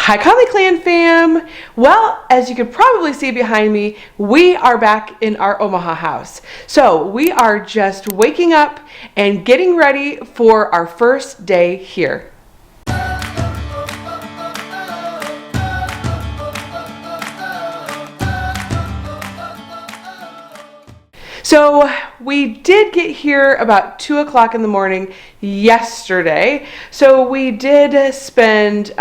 Hi Conley Clan fam! Well, as you can probably see behind me, we are back in our Omaha house. So we are just waking up and getting ready for our first day here. So we did get here about 2 o'clock in the morning yesterday. So we did spend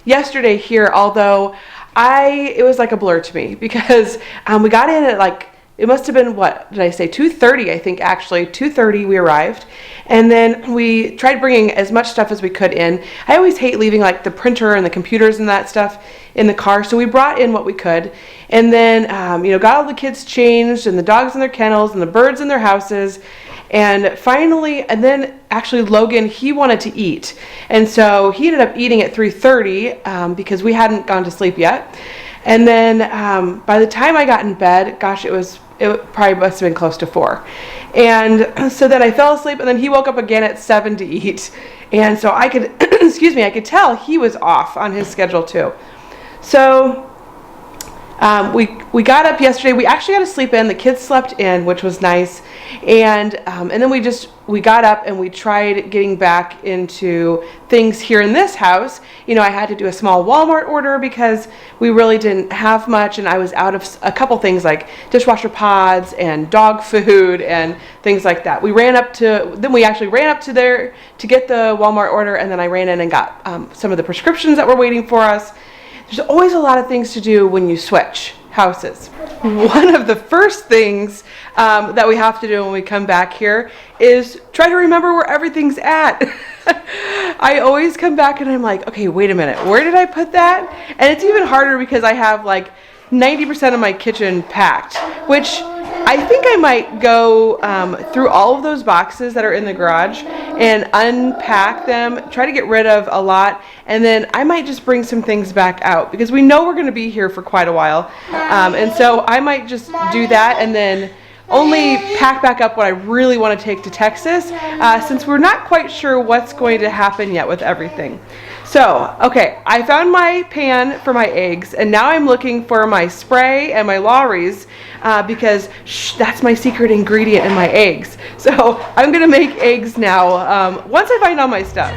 yesterday here, although it was like a blur to me because we got in at it must have been, what did I say, 2:30, I think actually, 2:30 we arrived. And then we tried bringing as much stuff as we could in. I always hate leaving like the printer and the computers and that stuff in the car, so we brought in what we could. And then, got all the kids changed and the dogs in their kennels and the birds in their houses. And finally, and then actually Logan, he wanted to eat. And so he ended up eating at 3:30 because we hadn't gone to sleep yet. And then by the time I got in bed, gosh, it probably must have been close to 4. And so then I fell asleep, and then he woke up again at 7 to eat. And so I could, I could tell he was off on his schedule too. So we got up yesterday. We actually got to sleep in. The kids slept in, which was nice. And then we got up and we tried getting back into things here in this house. I had to do a small Walmart order because we really didn't have much, and I was out of a couple things like dishwasher pods and dog food and things like that. We actually ran up to there to get the Walmart order, and then I ran in and got some of the prescriptions that were waiting for us. There's always a lot of things to do when you switch houses. One of the first things that we have to do when we come back here is try to remember where everything's at. I always come back and I'm like, okay, wait a minute, where did I put that? And it's even harder because I have like 90% of my kitchen packed, which I think I might go through all of those boxes that are in the garage and unpack them, try to get rid of a lot, and then I might just bring some things back out because we know we're going to be here for quite a while. And so I might just do that and then only pack back up what I really want to take to Texas since we're not quite sure what's going to happen yet with everything. So, okay, I found my pan for my eggs, and now I'm looking for my spray and my Lawry's because that's my secret ingredient in my eggs. So I'm going to make eggs now once I find all my stuff.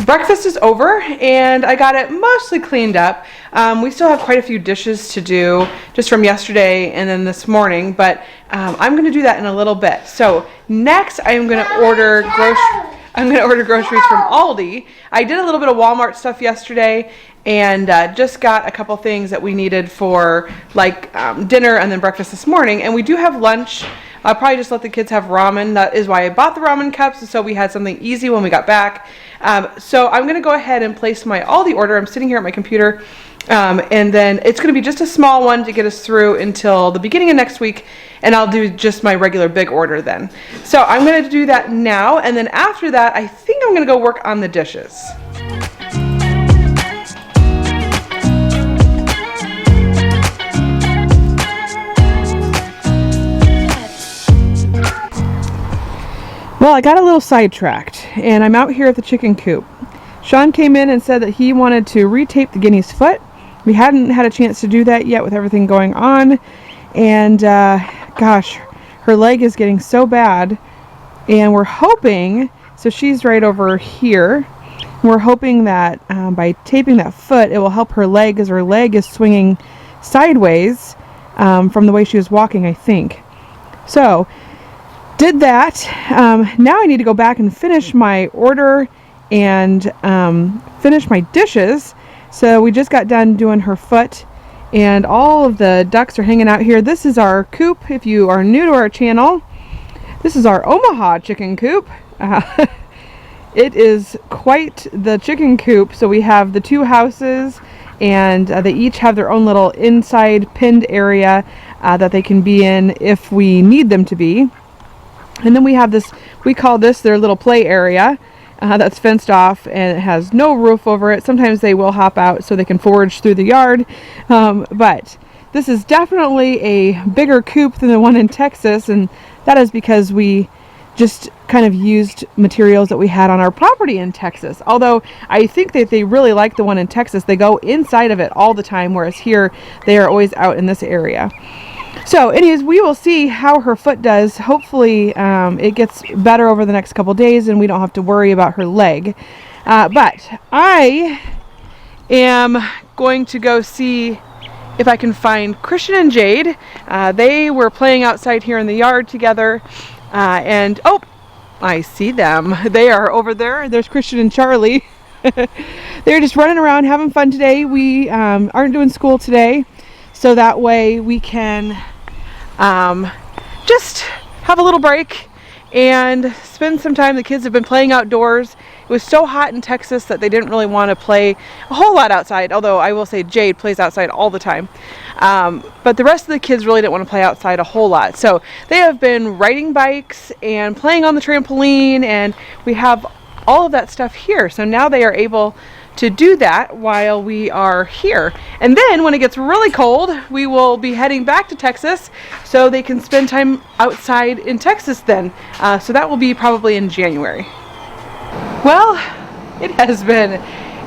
Breakfast is over and I got it mostly cleaned up. We still have quite a few dishes to do just from yesterday and then this morning, but I'm going to do that in a little bit. So next I'm going to order groceries from Aldi. I did a little bit of Walmart stuff yesterday and just got a couple things that we needed for dinner and then breakfast this morning. And we do have lunch. I'll probably just let the kids have ramen. That is why I bought the ramen cups, so we had something easy when we got back. So I'm going to go ahead and place my Aldi order. I'm sitting here at my computer, and then it's going to be just a small one to get us through until the beginning of next week, and I'll do just my regular big order then. So I'm going to do that now, and then after that, I think I'm going to go work on the dishes. Well, I got a little sidetracked, and I'm out here at the chicken coop. Sean came in and said that he wanted to retape the guinea's foot. We hadn't had a chance to do that yet with everything going on, and gosh, her leg is getting so bad, and we're hoping, so she's right over here, we're hoping that by taping that foot, it will help her leg as her leg is swinging sideways from the way she was walking, I think. So, did that. Now I need to go back and finish my order and finish my dishes. So we just got done doing her foot, and all of the ducks are hanging out here. This is our coop. If you are new to our channel, this is our Omaha chicken coop. It is quite the chicken coop. So we have the 2 houses and they each have their own little inside pinned area that they can be in if we need them to be. And then we have this, we call this their little play area that's fenced off, and it has no roof over it. Sometimes they will hop out so they can forage through the yard, but this is definitely a bigger coop than the one in Texas, and that is because we just kind of used materials that we had on our property in Texas. Although I think that they really like the one in Texas. They go inside of it all the time, whereas here they are always out in this area. So anyways, we will see how her foot does. Hopefully it gets better over the next couple days and we don't have to worry about her leg. But I am going to go see if I can find Christian and Jade. They were playing outside here in the yard together. And oh, I see them. They are over there. There's Christian and Charlie. They're just running around having fun today. We aren't doing school today, so that way we can just have a little break and spend some time. The kids have been playing outdoors. It was so hot in Texas that they didn't really want to play a whole lot outside, although I will say Jade plays outside all the time. But the rest of the kids really didn't want to play outside a whole lot. So they have been riding bikes and playing on the trampoline, and we have all of that stuff here. So now they are able to do that while we are here. And then when it gets really cold, we will be heading back to Texas so they can spend time outside in Texas then. So that will be probably in January. Well, it has been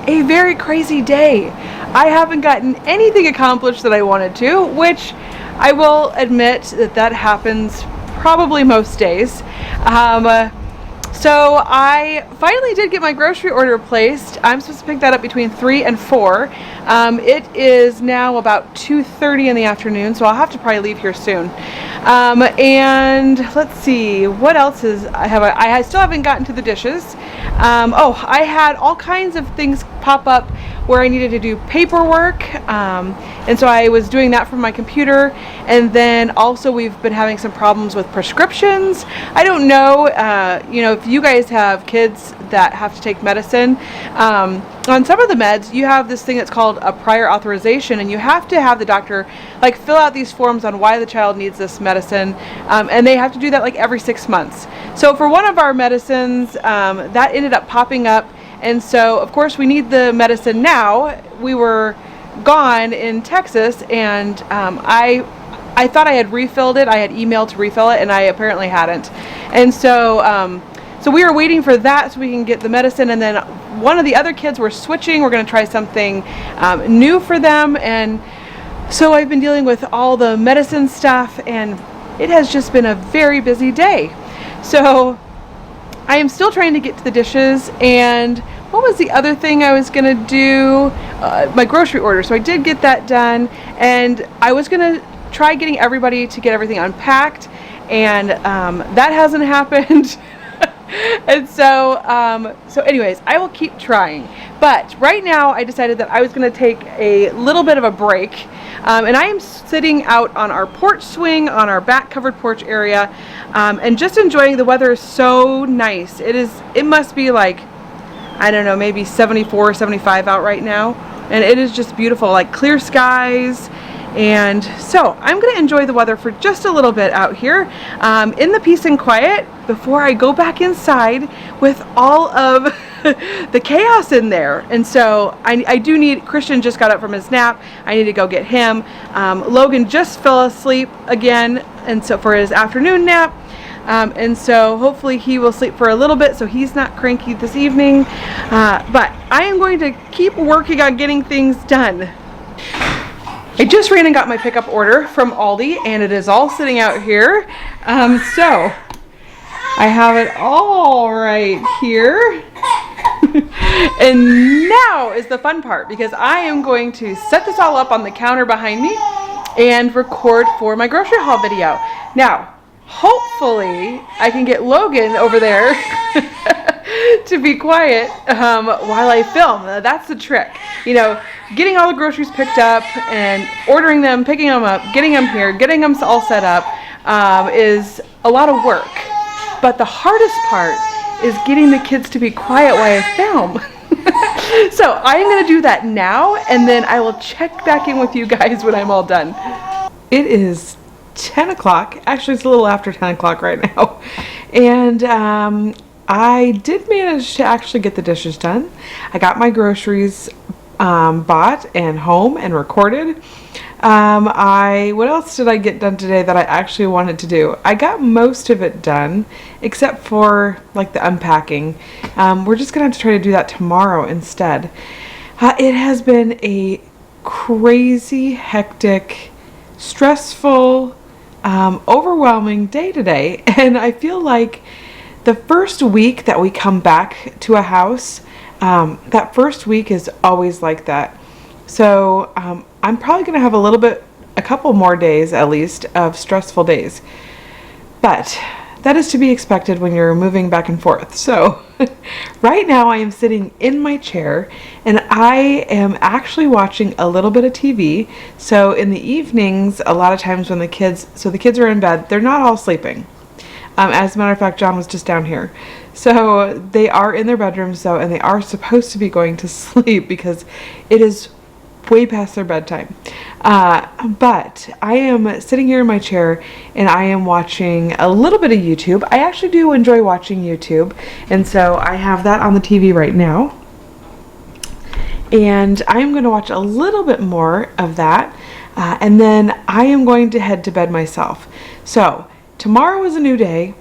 a very crazy day. I haven't gotten anything accomplished that I wanted to, which I will admit that happens probably most days. So I finally did get my grocery order placed. I'm supposed to pick that up between 3 and 4. It is now about 2:30 in the afternoon, so I'll have to probably leave here soon. And let's see, what else is I still haven't gotten to the dishes. I had all kinds of things pop up where I needed to do paperwork, and so I was doing that from my computer. And then also we've been having some problems with prescriptions. I don't know, if you guys have kids that have to take medicine, on some of the meds you have this thing that's called a prior authorization, and you have to have the doctor fill out these forms on why the child needs this medicine, and they have to do that every 6 months. So for one of our medicines, that ended up popping up, and so of course we need the medicine now. We were gone in Texas, and I thought I had refilled it. I had emailed to refill it, and I apparently hadn't. And so so we were waiting for that so we can get the medicine. And then one of the other kids were switching. We're going to try something new for them. And so I've been dealing with all the medicine stuff, and it has just been a very busy day. So I am still trying to get to the dishes. And what was the other thing I was going to do? My grocery order. So I did get that done, and I was going to try getting everybody to get everything unpacked, and that hasn't happened. And so anyways, I will keep trying. But right now I decided that I was going to take a little bit of a break, and I am sitting out on our porch swing on our back covered porch area, and just enjoying the weather. Is so nice. It must be I don't know, maybe 74 75 out right now, and it is just beautiful, clear skies. And so I'm going to enjoy the weather for just a little bit out here in the peace and quiet before I go back inside with all of the chaos in there. And so I do need, Christian just got up from his nap. I need to go get him. Logan just fell asleep again, and so for his afternoon nap. And so hopefully he will sleep for a little bit so he's not cranky this evening. But I am going to keep working on getting things done. I just ran and got my pickup order from Aldi, and it is all sitting out here. So I have it all right here. And now is the fun part, because I am going to set this all up on the counter behind me and record for my grocery haul video. Now, hopefully I can get Logan over there to be quiet while I film. That's the trick. Getting all the groceries picked up and ordering them, picking them up, getting them here, getting them all set up is a lot of work. But the hardest part is getting the kids to be quiet while I film. So I'm gonna do that now, and then I will check back in with you guys when I'm all done. It is 10 o'clock. Actually, it's a little after 10 o'clock right now. And I did manage to actually get the dishes done. I got my groceries bought and home and recorded. What else did I get done today that I actually wanted to do? I got most of it done, except for like the unpacking. We're just gonna have to try to do that tomorrow instead. It has been a crazy, hectic, stressful, overwhelming day today, and I feel like the first week that we come back to a house, that first week is always like that. So I'm probably going to have a couple more days at least of stressful days. But that is to be expected when you're moving back and forth. So right now I am sitting in my chair and I am actually watching a little bit of TV. So in the evenings, a lot of times when the kids are in bed, they're not all sleeping. As a matter of fact, John was just down here. So they are in their bedrooms though, and they are supposed to be going to sleep because it is way past their bedtime. But I am sitting here in my chair and I am watching a little bit of YouTube. I actually do enjoy watching YouTube, and so I have that on the TV right now. And I am going to watch a little bit more of that, and then I am going to head to bed myself. So tomorrow is a new day,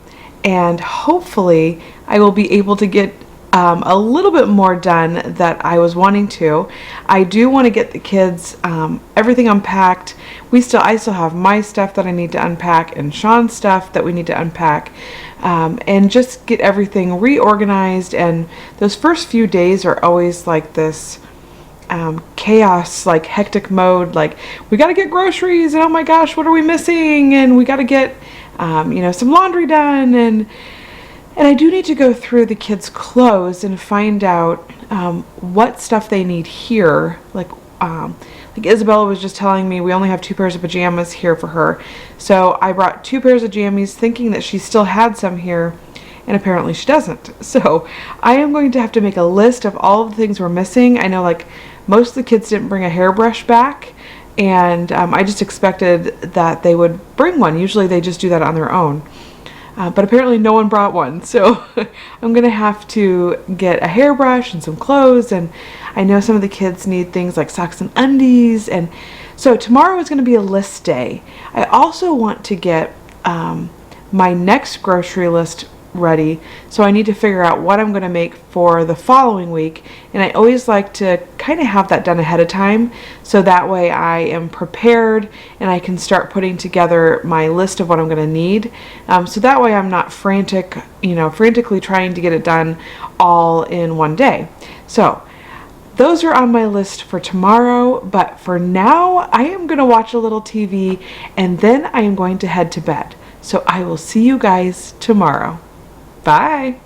and hopefully I will be able to get a little bit more done that I was wanting to. I do want to get the kids everything unpacked. I still have my stuff that I need to unpack and Sean's stuff that we need to unpack, and just get everything reorganized. And those first few days are always like this chaos, like hectic mode, like we got to get groceries and oh my gosh, what are we missing, and we got to get some laundry done, and I do need to go through the kids' clothes and find out what stuff they need here. Like Isabella was just telling me we only have 2 pairs of pajamas here for her. So I brought 2 pairs of jammies thinking that she still had some here, and apparently she doesn't. So I am going to have to make a list of all of the things we're missing. I know like most of the kids didn't bring a hairbrush back, and I just expected that they would bring one. Usually they just do that on their own. But apparently no one brought one, so I'm going to have to get a hairbrush and some clothes, and I know some of the kids need things like socks and undies, and so tomorrow is going to be a list day. I also want to get my next grocery list ready, so I need to figure out what I'm going to make for the following week, and I always like to kind of have that done ahead of time, so that way I am prepared and I can start putting together my list of what I'm going to need, so that way I'm not frantically trying to get it done all in one day. So those are on my list for tomorrow, but for now I am going to watch a little TV and then I am going to head to bed. So I will see you guys tomorrow. Bye.